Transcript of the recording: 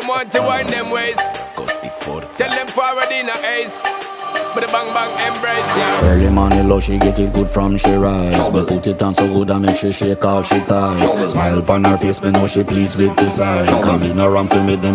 them want to wind them ways. Tell them forward in a ace. But the bang bang embrace, yeah. Early morning love, she get it good from she rise. But put it on so good and make she shake all she ties. Smile upon her face, me know she pleased with this eyes. Come in around to make them